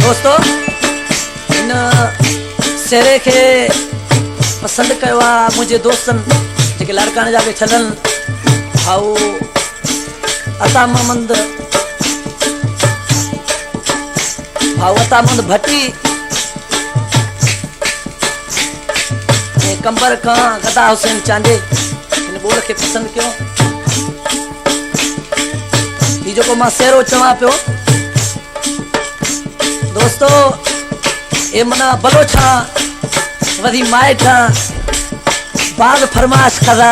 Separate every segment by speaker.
Speaker 1: दोस्तों इन शेरे के पसंद कयो आहे मुंहिंजे दोस्तनि जेके लाड़काणे जा वेठल भाऊ अता महमद भट्टी कंबर खां गदा हुसैन चांडे इन बोल के पसंद कयो। ये जो मां शेरो चवां पियो दोस्तों ये मना बलोछा वधी माइटा बाग फरमाश करा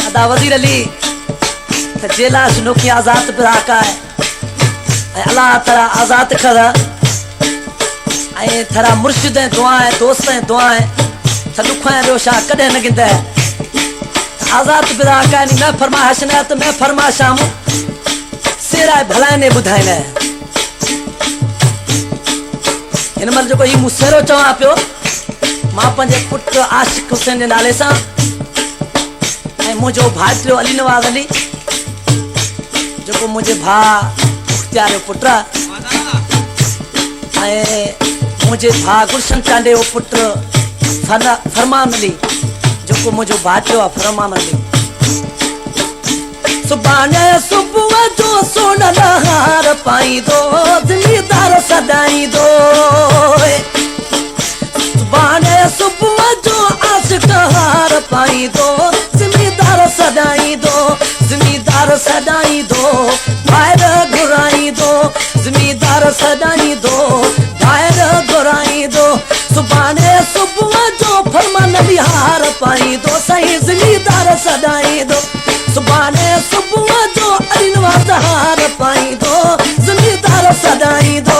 Speaker 1: अदा वजीर अली जेला शुनोकी आजाद बिराका है अल्लाह तरा आजाद करा ऐ थरा मुर्शिद दुआएं दोस्त दुआएं थलुखा रोशा कदे न गिंदा आजाद बिराका नी मैं फरमाश न तो मैं फरमाशाम सेरा भला ने बुधाइना इन मल जो ही मुसेरो चवा पियो मां पंजे पुट आशिक हुसैन के नाले सां ऐ मुझो भाइटियो अली नवाज अली जो मुझे भा मुख्तियार पुट ऐ मुझे भा गुलशन चांडे वो पुट फरमान अली जो मुझो भाइटियो फरमान अली सुबाने सुबुह जो सोनल हार पाई दो ज़मींदार सदाई दो सुबाने सुबुह जो आशिक हार पाई दो ज़मींदार सदाई दो ज़मींदार सदाई दो बाहर घुराई दो ज़मींदार सदाई दो बाहर घुराई दो सुबाने सुबुह जो फरमान अली हार पाई दो सही ज़मींदार सदाई दो सुबाने सुबुह जो अली नवाज हार पाई दो ज़मींदार सदाई दो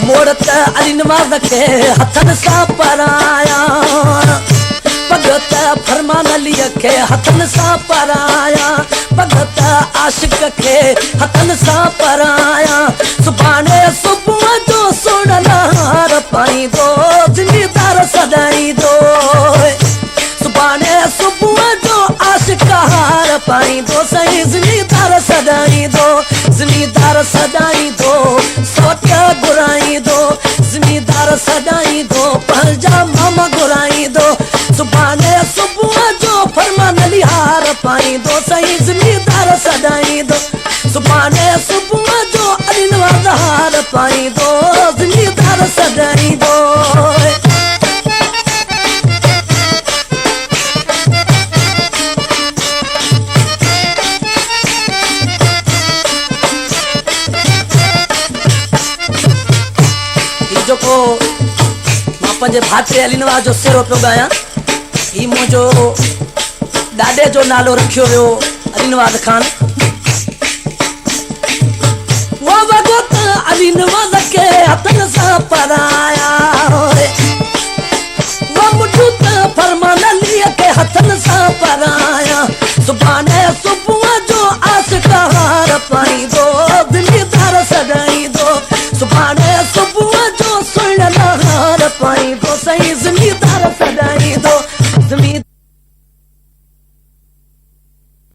Speaker 1: मोड़त अली नवाज के हथन सा पराया भगत फरमान अली के हथन सा पराया भगत आशिक के हथन सा पराया सुबाने सुबुह जो सोनल हार पाई दो ज़मींदार सदाई दो सुबाने सुबुह जो आशिक हार पाई दो सही ज़मींदार सदाई दो ज़मींदार सदाई दो सोट घुराई दो ज़मींदार सदाई दो पंहिंजा मामा घुराई दो सुबाने सुबुह जो फरमान अली हार पाई दो सही ज़मींदार सदाई दो सुबाने सुबुह जो अली नवाज हार पाई दो ज़मींदार सदाई दो जो को मां पंजे भाटे अली नवाज जो शेरो पियो गाया ही मुझो ॾाॾे जो नालो रखियो वियो अली नवाज खान वो भगत अली नवाज के हथन सां पराया वो मुठूत फरमान अली के हथन सां पराया सुबाने सुबुह